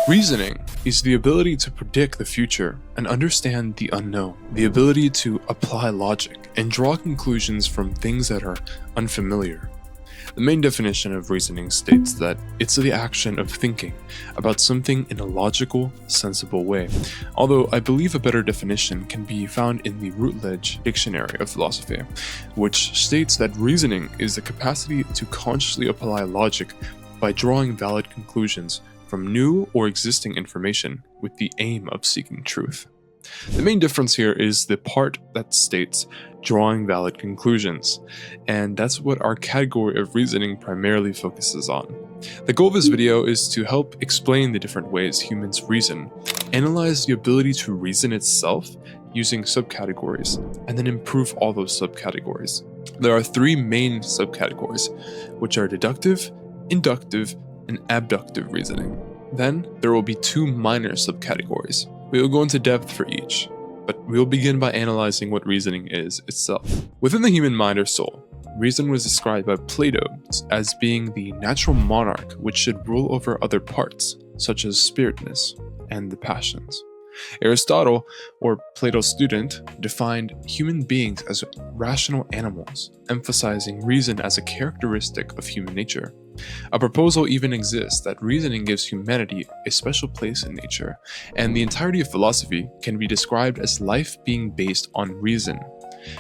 Reasoning is the ability to predict the future and understand the unknown, the ability to apply logic and draw conclusions from things that are unfamiliar. The main definition of reasoning states that it's the action of thinking about something in a logical, sensible way, although I believe a better definition can be found in the Routledge Dictionary of Philosophy, which states that reasoning is the capacity to consciously apply logic by drawing valid conclusions from new or existing information with the aim of seeking truth. The main difference here is the part that states drawing valid conclusions, and that's what our category of reasoning primarily focuses on. The goal of this video is to help explain the different ways humans reason, analyze the ability to reason itself using subcategories, and then improve all those subcategories. There are three main subcategories, which are deductive, inductive, and abductive reasoning. Then there will be two minor subcategories. We will go into depth for each, but we'll begin by analyzing what reasoning is itself. Within the human mind or soul, reason was described by Plato as being the natural monarch which should rule over other parts, such as spiritness and the passions. Aristotle, or Plato's student, defined human beings as rational animals, emphasizing reason as a characteristic of human nature. A proposal even exists that reasoning gives humanity a special place in nature, and the entirety of philosophy can be described as life being based on reason.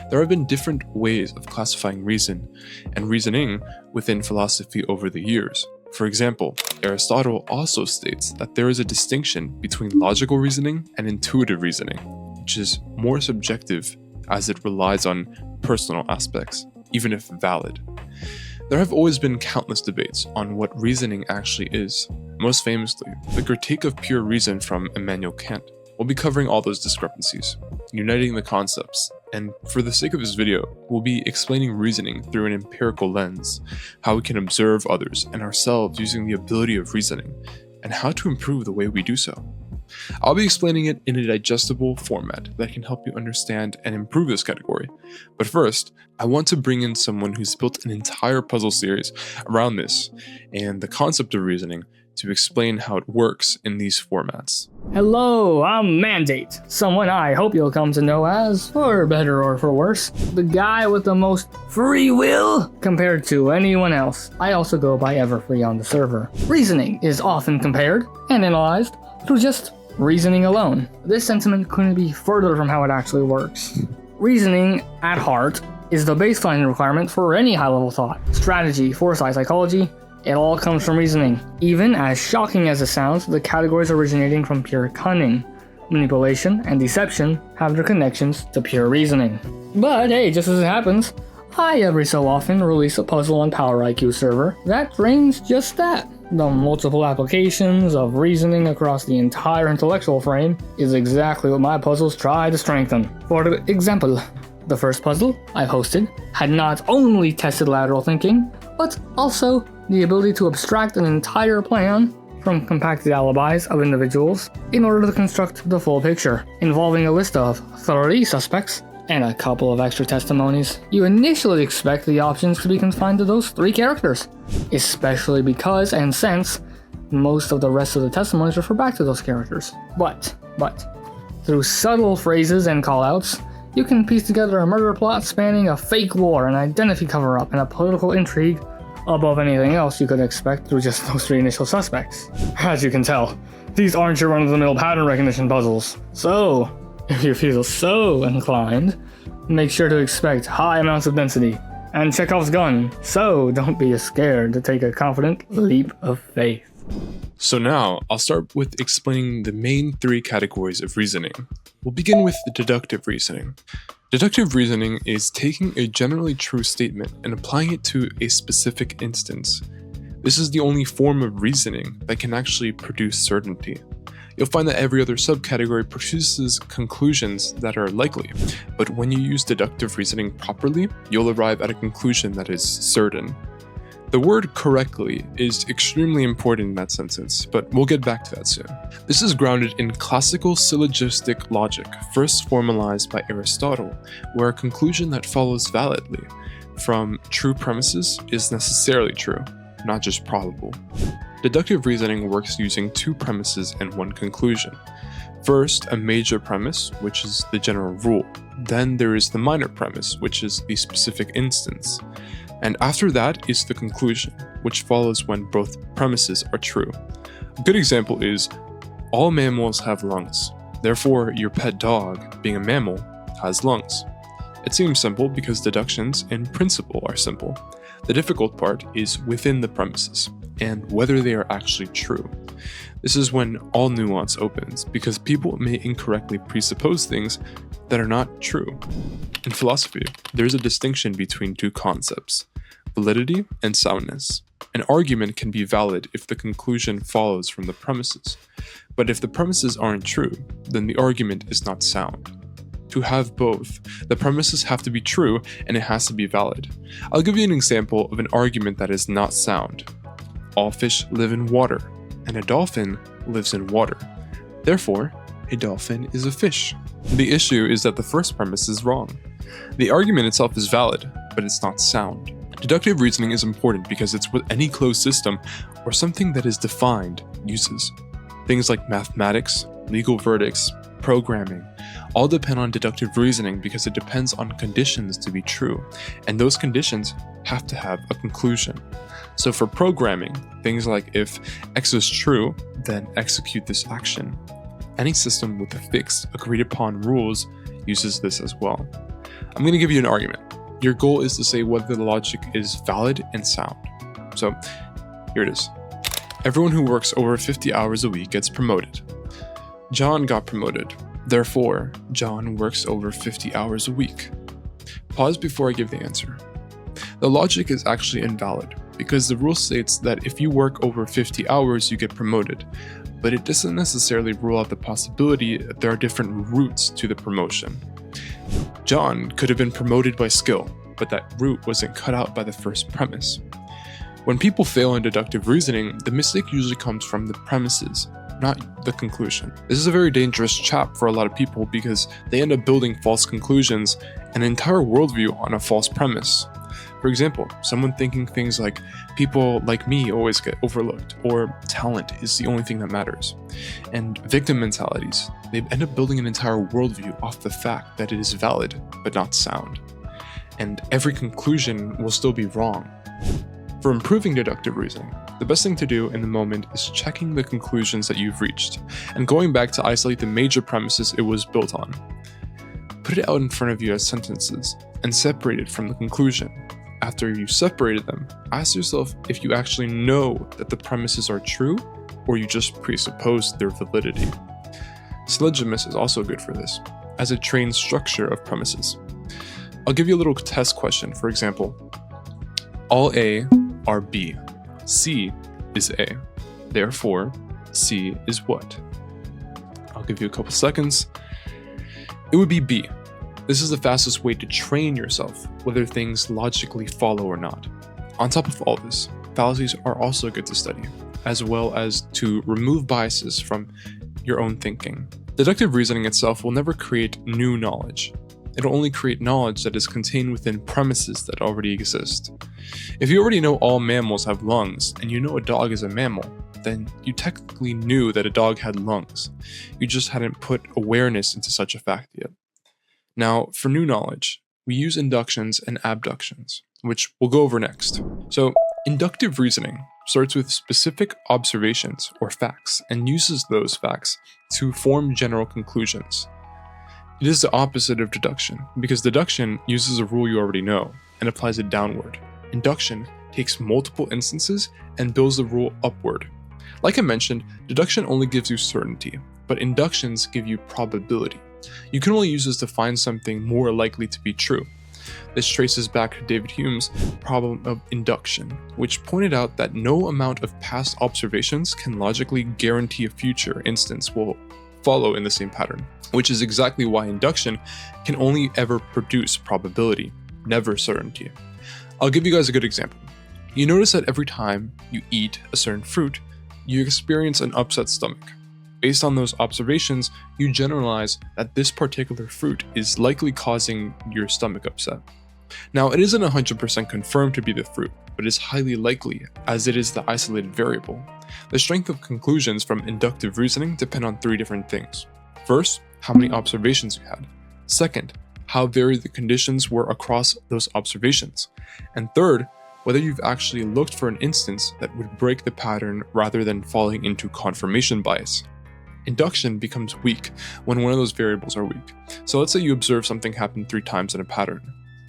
There have been different ways of classifying reason and reasoning within philosophy over the years. For example, Aristotle also states that there is a distinction between logical reasoning and intuitive reasoning, which is more subjective as it relies on personal aspects, even if valid. There have always been countless debates on what reasoning actually is. Most famously, the Critique of Pure Reason from Immanuel Kant. We'll be covering all those discrepancies, uniting the concepts, and for the sake of this video, we'll be explaining reasoning through an empirical lens, how we can observe others and ourselves using the ability of reasoning, and how to improve the way we do so. I'll be explaining it in a digestible format that can help you understand and improve this category. But first, I want to bring in someone who's built an entire puzzle series around this and the concept of reasoning to explain how it works in these formats. Hello, I'm Mandate, someone I hope you'll come to know as, for better or for worse, the guy with the most free will compared to anyone else. I also go by Everfree on the server. Reasoning is often compared and analyzed through just reasoning alone. This sentiment couldn't be further from how it actually works. Reasoning, at heart, is the baseline requirement for any high-level thought. Strategy, foresight, psychology, it all comes from reasoning. Even as shocking as it sounds, the categories originating from pure cunning, manipulation, and deception have their connections to pure reasoning. But hey, just as it happens, I every so often release a puzzle on Power IQ server that brings just that. The multiple applications of reasoning across the entire intellectual frame is exactly what my puzzles try to strengthen. For example, the first puzzle I hosted had not only tested lateral thinking, but also the ability to abstract an entire plan from compacted alibis of individuals in order to construct the full picture, involving a list of 30 suspects and a couple of extra testimonies. You initially expect the options to be confined to those 3 characters, especially because and since most of the rest of the testimonies refer back to those characters. But, through subtle phrases and callouts, you can piece together a murder plot spanning a fake war, an identity cover-up, and a political intrigue above anything else you could expect through just those 3 initial suspects. As you can tell, these aren't your run-of-the-mill pattern recognition puzzles. So, if you feel so inclined, make sure to expect high amounts of density and Chekhov's gun, so don't be scared to take a confident leap of faith. So now, I'll start with explaining the main 3 categories of reasoning. We'll begin with the deductive reasoning. Deductive reasoning is taking a generally true statement and applying it to a specific instance. This is the only form of reasoning that can actually produce certainty. You'll find that every other subcategory produces conclusions that are likely, but when you use deductive reasoning properly, you'll arrive at a conclusion that is certain. The word correctly is extremely important in that sentence, but we'll get back to that soon. This is grounded in classical syllogistic logic, first formalized by Aristotle, where a conclusion that follows validly from true premises is necessarily true, not just probable. Deductive reasoning works using two premises and one conclusion. First, a major premise, which is the general rule. Then there is the minor premise, which is the specific instance. And after that is the conclusion, which follows when both premises are true. A good example is, all mammals have lungs. Therefore, your pet dog, being a mammal, has lungs. It seems simple because deductions, in principle, are simple. The difficult part is within the premises, and whether they are actually true. This is when all nuance opens, because people may incorrectly presuppose things that are not true. In philosophy, there is a distinction between two concepts, validity and soundness. An argument can be valid if the conclusion follows from the premises, but if the premises aren't true, then the argument is not sound. To have both, the premises have to be true and it has to be valid. I'll give you an example of an argument that is not sound. All fish live in water, and a dolphin lives in water. Therefore, a dolphin is a fish. The issue is that the first premise is wrong. The argument itself is valid, but it's not sound. Deductive reasoning is important because it's what any closed system or something that is defined uses. Things like mathematics, legal verdicts, programming, all depend on deductive reasoning because it depends on conditions to be true, and those conditions have to have a conclusion. So for programming, things like if X is true, then execute this action. Any system with a fixed, agreed upon rules uses this as well. I'm going to give you an argument. Your goal is to say whether the logic is valid and sound. So here it is. Everyone who works over 50 hours a week gets promoted. John got promoted. Therefore, John works over 50 hours a week. Pause before I give the answer. The logic is actually invalid because the rule states that if you work over 50 hours, you get promoted, but it doesn't necessarily rule out the possibility that there are different routes to the promotion. John could have been promoted by skill, but that route wasn't cut out by the first premise. When people fail in deductive reasoning, the mistake usually comes from the premises, not the conclusion. This is a very dangerous trap for a lot of people because they end up building false conclusions, an entire worldview on a false premise. For example, someone thinking things like, people like me always get overlooked, or talent is the only thing that matters. And victim mentalities, they end up building an entire worldview off the fact that it is valid, but not sound. And every conclusion will still be wrong. For improving deductive reasoning, the best thing to do in the moment is checking the conclusions that you've reached, and going back to isolate the major premises it was built on. Put it out in front of you as sentences, and separate it from the conclusion. After you separated them, ask yourself if you actually know that the premises are true, or you just presuppose their validity. Syllogism is also good for this, as it trains structure of premises. I'll give you a little test question. For example, all A are B. C is A. Therefore, C is what? I'll give you a couple seconds. It would be B. This is the fastest way to train yourself, whether things logically follow or not. On top of all this, fallacies are also good to study, as well as to remove biases from your own thinking. Deductive reasoning itself will never create new knowledge. It'll only create knowledge that is contained within premises that already exist. If you already know all mammals have lungs, and you know a dog is a mammal, then you technically knew that a dog had lungs. You just hadn't put awareness into such a fact yet. Now, for new knowledge, we use inductions and abductions, which we'll go over next. So, inductive reasoning starts with specific observations or facts and uses those facts to form general conclusions. It is the opposite of deduction, because deduction uses a rule you already know and applies it downward. Induction takes multiple instances and builds the rule upward. Like I mentioned, deduction only gives you certainty, but inductions give you probability. You can only use this to find something more likely to be true. This traces back to David Hume's problem of induction, which pointed out that no amount of past observations can logically guarantee a future instance will follow in the same pattern, which is exactly why induction can only ever produce probability, never certainty. I'll give you guys a good example. You notice that every time you eat a certain fruit, you experience an upset stomach. Based on those observations, you generalize that this particular fruit is likely causing your stomach upset. Now, it isn't 100% confirmed to be the fruit, but is highly likely as it is the isolated variable. The strength of conclusions from inductive reasoning depend on three different things. First, how many observations you had. Second, how varied the conditions were across those observations. And third, whether you've actually looked for an instance that would break the pattern rather than falling into confirmation bias. Induction becomes weak when one of those variables are weak. So let's say you observe something happen 3 times in a pattern.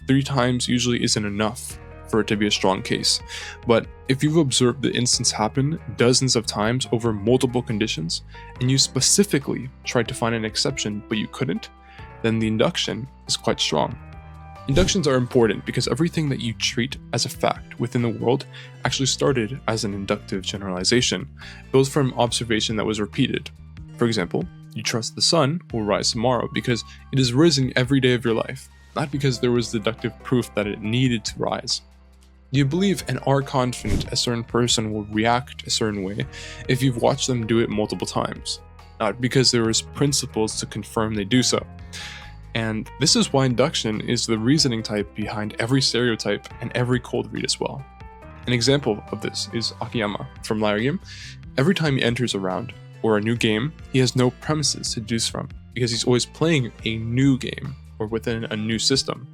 3 times usually isn't enough for it to be a strong case. But if you've observed the instance happen dozens of times over multiple conditions, and you specifically tried to find an exception but you couldn't, then the induction is quite strong. Inductions are important because everything that you treat as a fact within the world actually started as an inductive generalization, built from observation that was repeated. For example, you trust the sun will rise tomorrow because it has risen every day of your life, not because there was deductive proof that it needed to rise. You believe and are confident a certain person will react a certain way if you've watched them do it multiple times, not because there is principles to confirm they do so. And this is why induction is the reasoning type behind every stereotype and every cold read as well. An example of this is Akiyama from Liar Game. Every time he enters a round or a new game, he has no premises to deduce from because he's always playing a new game or within a new system.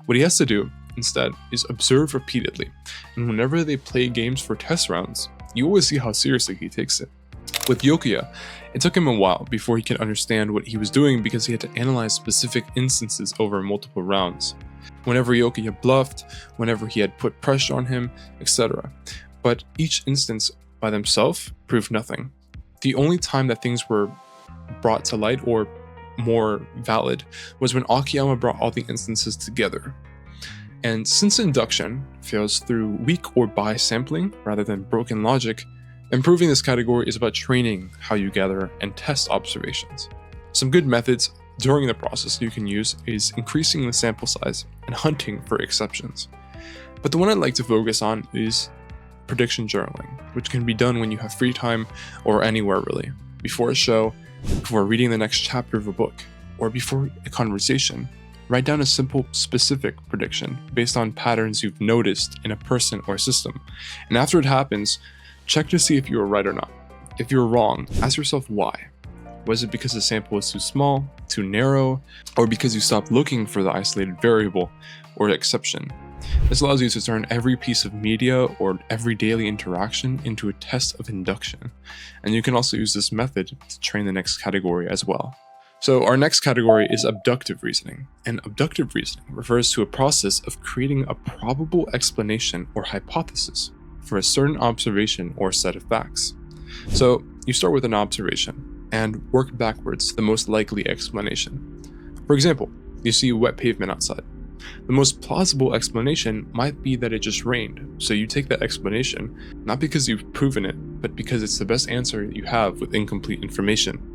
What he has to do instead is observe repeatedly, and whenever they play games for test rounds, you always see how seriously he takes it. With Yokiya, it took him a while before he could understand what he was doing because he had to analyze specific instances over multiple rounds. Whenever Yokiya bluffed, whenever he had put pressure on him, etc. But each instance by themselves proved nothing. The only time that things were brought to light or more valid was when Akiyama brought all the instances together. And since induction fails through weak or biased sampling rather than broken logic, improving this category is about training how you gather and test observations. Some good methods during the process you can use is increasing the sample size and hunting for exceptions. But the one I'd like to focus on is prediction journaling, which can be done when you have free time or anywhere really, before a show, before reading the next chapter of a book, or before a conversation. Write down a simple, specific prediction based on patterns you've noticed in a person or system, and after it happens, check to see if you were right or not. If you're wrong, ask yourself why. Was it because the sample was too small, too narrow, or because you stopped looking for the isolated variable or exception? This allows you to turn every piece of media or every daily interaction into a test of induction, and you can also use this method to train the next category as well. So our next category is abductive reasoning, and abductive reasoning refers to a process of creating a probable explanation or hypothesis for a certain observation or set of facts. So you start with an observation and work backwards to the most likely explanation. For example, you see wet pavement outside. The most plausible explanation might be that it just rained, so you take that explanation, not because you've proven it, but because it's the best answer you have with incomplete information.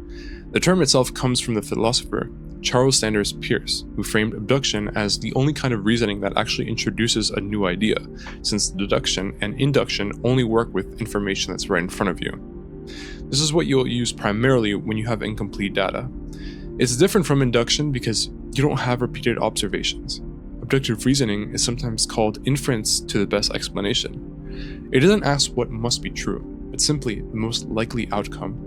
The term itself comes from the philosopher Charles Sanders Peirce, who framed abduction as the only kind of reasoning that actually introduces a new idea, since deduction and induction only work with information that's right in front of you. This is what you'll use primarily when you have incomplete data. It's different from induction because you don't have repeated observations. Abductive reasoning is sometimes called inference to the best explanation. It doesn't ask what must be true, but simply the most likely outcome.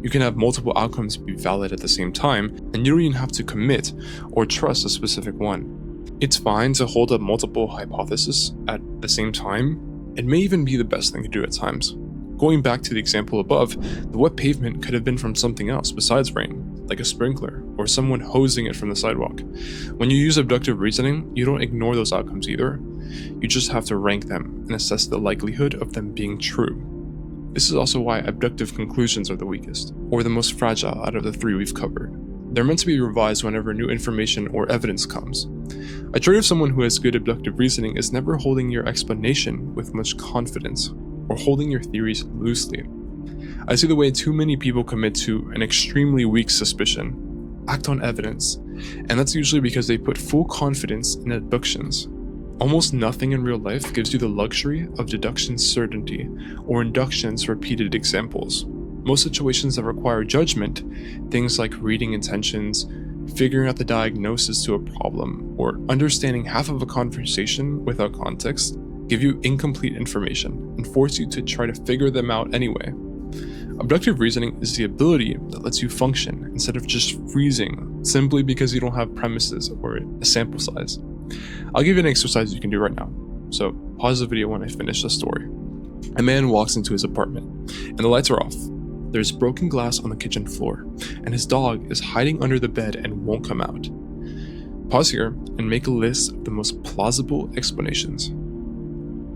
You can have multiple outcomes be valid at the same time, and you don't even have to commit or trust a specific one. It's fine to hold up multiple hypotheses at the same time. It may even be the best thing to do at times. Going back to the example above, the wet pavement could have been from something else besides rain, like a sprinkler or someone hosing it from the sidewalk. When you use abductive reasoning, you don't ignore those outcomes either. You just have to rank them and assess the likelihood of them being true. This is also why abductive conclusions are the weakest, or the most fragile out of the 3 we've covered. They're meant to be revised whenever new information or evidence comes. A trait of someone who has good abductive reasoning is never holding your explanation with much confidence, or holding your theories loosely. I see the way too many people commit to an extremely weak suspicion, act on evidence, and that's usually because they put full confidence in abductions. Almost nothing in real life gives you the luxury of deduction certainty or induction's repeated examples. Most situations that require judgment, things like reading intentions, figuring out the diagnosis to a problem, or understanding half of a conversation without context give you incomplete information and force you to try to figure them out anyway. Abductive reasoning is the ability that lets you function instead of just freezing simply because you don't have premises or a sample size. I'll give you an exercise you can do right now. So pause the video when I finish the story. A man walks into his apartment and the lights are off. There's broken glass on the kitchen floor and his dog is hiding under the bed and won't come out. Pause here and make a list of the most plausible explanations.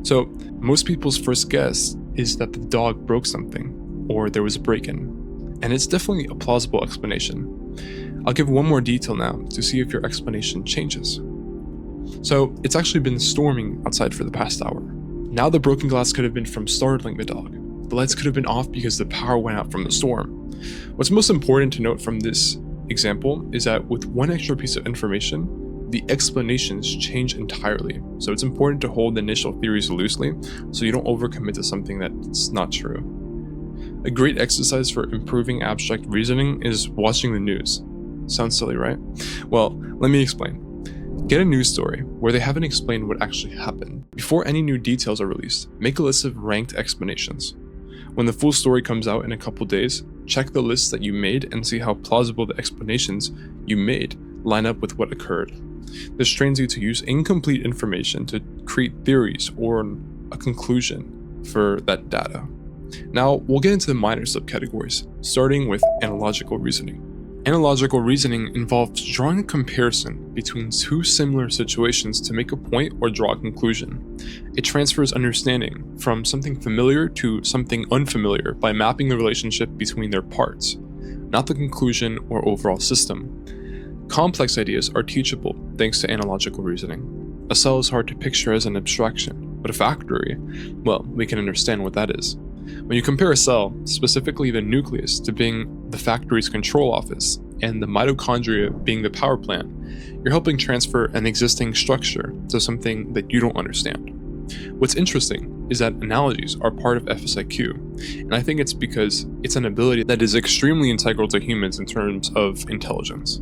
So most people's first guess is that the dog broke something or there was a break-in, and it's definitely a plausible explanation. I'll give one more detail now to see if your explanation changes. So it's actually been storming outside for the past hour. Now the broken glass could have been from startling the dog. The lights could have been off because the power went out from the storm. What's most important to note from this example is that with one extra piece of information, the explanations change entirely. So it's important to hold the initial theories loosely so you don't overcommit to something that's not true. A great exercise for improving abstract reasoning is watching the news. Sounds silly, right? Well, let me explain. Get a news story where they haven't explained what actually happened. Before any new details are released, make a list of ranked explanations. When the full story comes out in a couple days, check the lists that you made and see how plausible the explanations you made line up with what occurred. This trains you to use incomplete information to create theories or a conclusion for that data. Now, we'll get into the minor subcategories, starting with analogical reasoning. Analogical reasoning involves drawing a comparison between two similar situations to make a point or draw a conclusion. It transfers understanding from something familiar to something unfamiliar by mapping the relationship between their parts, not the conclusion or overall system. Complex ideas are teachable thanks to analogical reasoning. A cell is hard to picture as an abstraction, but a factory, well, we can understand what that is. When you compare a cell, specifically the nucleus, to being the factory's control office and the mitochondria being the power plant, you're helping transfer an existing structure to something that you don't understand. What's interesting is that analogies are part of FSIQ, and I think it's because it's an ability that is extremely integral to humans in terms of intelligence.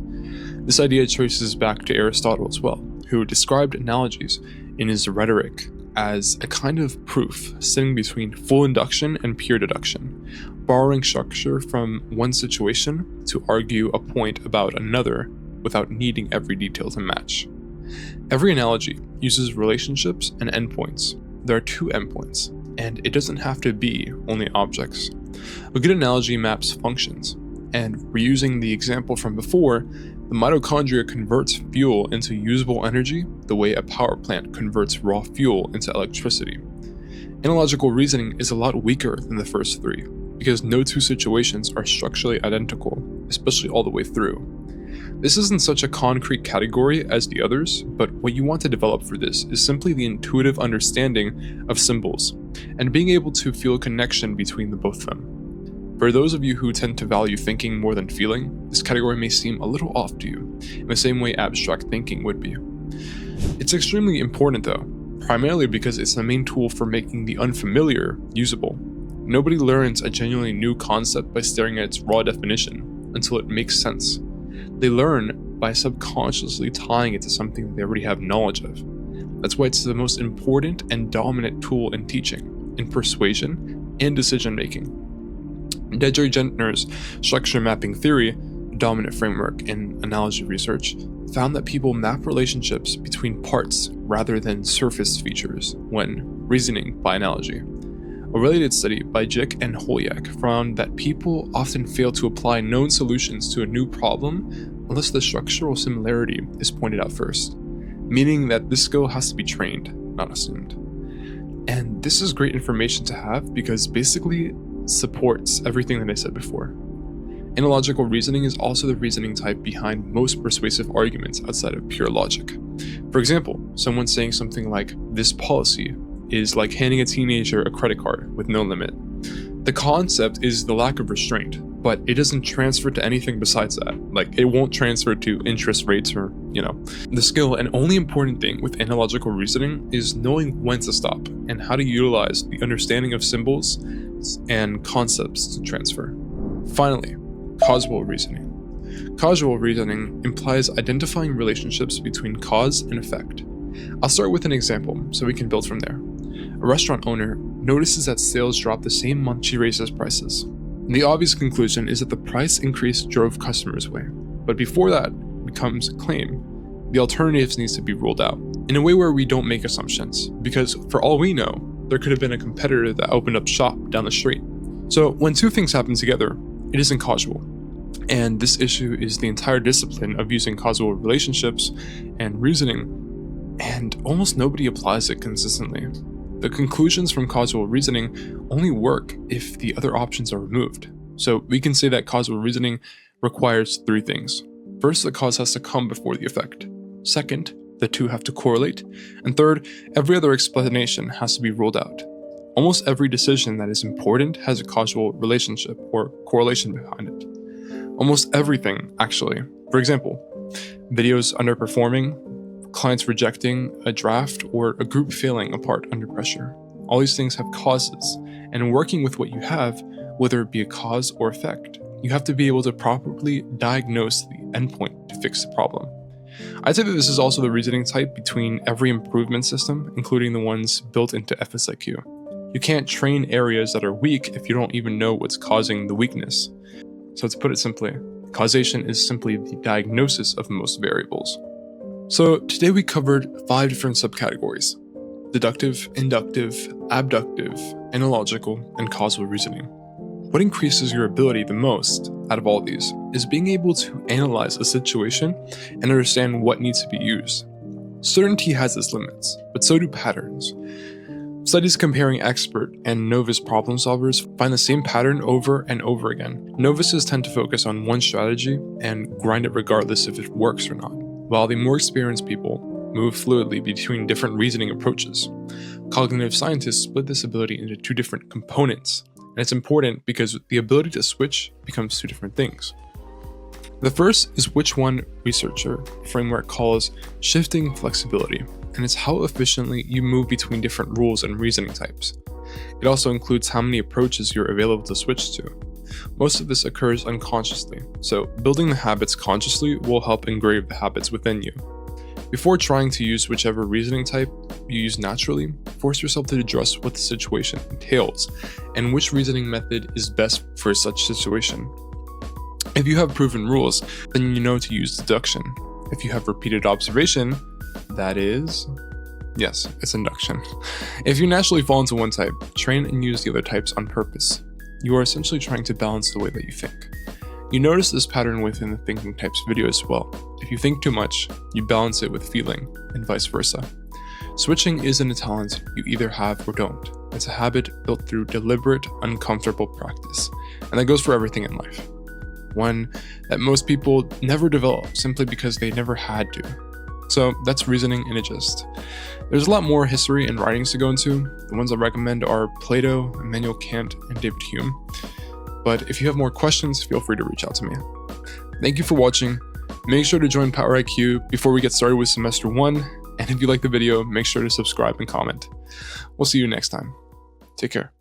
This idea traces back to Aristotle as well, who described analogies in his Rhetoric as a kind of proof sitting between full induction and pure deduction, borrowing structure from one situation to argue a point about another without needing every detail to match. Every analogy uses relationships and endpoints. There are two endpoints, and it doesn't have to be only objects. A good analogy maps functions, and reusing the example from before, the mitochondria converts fuel into usable energy the way a power plant converts raw fuel into electricity. Analogical reasoning is a lot weaker than the first three, because no two situations are structurally identical, especially all the way through. This isn't such a concrete category as the others, but what you want to develop for this is simply the intuitive understanding of symbols, and being able to feel a connection between the both of them. For those of you who tend to value thinking more than feeling, this category may seem a little off to you, in the same way abstract thinking would be. It's extremely important though, primarily because it's the main tool for making the unfamiliar usable. Nobody learns a genuinely new concept by staring at its raw definition until it makes sense. They learn by subconsciously tying it to something they already have knowledge of. That's why it's the most important and dominant tool in teaching, in persuasion, and decision making. Deidre Gentner's structure mapping theory, dominant framework in analogy research, found that people map relationships between parts rather than surface features when reasoning by analogy. A related study by Jick and Holyak found that people often fail to apply known solutions to a new problem unless the structural similarity is pointed out first, meaning that this skill has to be trained, not assumed. And this is great information to have because basically supports everything that I said before. Analogical reasoning is also the reasoning type behind most persuasive arguments outside of pure logic. For example, someone saying something like, "This policy is like handing a teenager a credit card with no limit." The concept is the lack of restraint, but it doesn't transfer to anything besides that. Like, it won't transfer to interest rates or, The skill and only important thing with analogical reasoning is knowing when to stop and how to utilize the understanding of symbols and concepts to transfer. Finally, causal reasoning. Causal reasoning implies identifying relationships between cause and effect. I'll start with an example so we can build from there. A restaurant owner notices that sales drop the same month she raises prices. The obvious conclusion is that the price increase drove customers away. But before that becomes a claim, the alternatives needs to be ruled out in a way where we don't make assumptions, because for all we know, there could have been a competitor that opened up shop down the street. So when two things happen together, it isn't causal. And this issue is the entire discipline of using causal relationships and reasoning, and almost nobody applies it consistently. The conclusions from causal reasoning only work if the other options are removed. So we can say that causal reasoning requires three things. First, the cause has to come before the effect. Second, the two have to correlate. And third, every other explanation has to be ruled out. Almost every decision that is important has a causal relationship or correlation behind it. Almost everything, actually. For example, videos underperforming, clients rejecting a draft, or a group failing apart under pressure. All these things have causes, and working with what you have, whether it be a cause or effect, you have to be able to properly diagnose the endpoint to fix the problem. I'd say that this is also the reasoning type between every improvement system, including the ones built into FSIQ. You can't train areas that are weak if you don't even know what's causing the weakness. So to put it simply, causation is simply the diagnosis of most variables. So today we covered 5 different subcategories: deductive, inductive, abductive, analogical, and causal reasoning. What increases your ability the most out of all these is being able to analyze a situation and understand what needs to be used. Certainty has its limits, but so do patterns. Studies comparing expert and novice problem solvers find the same pattern over and over again. Novices tend to focus on one strategy and grind it regardless if it works or not, while the more experienced people move fluidly between different reasoning approaches. Cognitive scientists split this ability into 2 different components, and it's important because the ability to switch becomes 2 different things. The first is which one researcher framework calls shifting flexibility, and it's how efficiently you move between different rules and reasoning types. It also includes how many approaches you're available to switch to. Most of this occurs unconsciously, so building the habits consciously will help engrave the habits within you. Before trying to use whichever reasoning type you use naturally, force yourself to address what the situation entails and which reasoning method is best for such situation. If you have proven rules, then you know to use deduction. If you have repeated observation, that is, yes, it's induction. If you naturally fall into one type, train and use the other types on purpose. You are essentially trying to balance the way that you think. You notice this pattern within the thinking types video as well. If you think too much, you balance it with feeling, and vice versa. Switching isn't a talent you either have or don't. It's a habit built through deliberate, uncomfortable practice, and that goes for everything in life. One that most people never develop simply because they never had to. So that's reasoning in a gist. There's a lot more history and writings to go into. The ones I recommend are Plato, Immanuel Kant, and David Hume. But if you have more questions, feel free to reach out to me. Thank you for watching. Make sure to join Power IQ before we get started with semester 1. And if you like the video, make sure to subscribe and comment. We'll see you next time. Take care.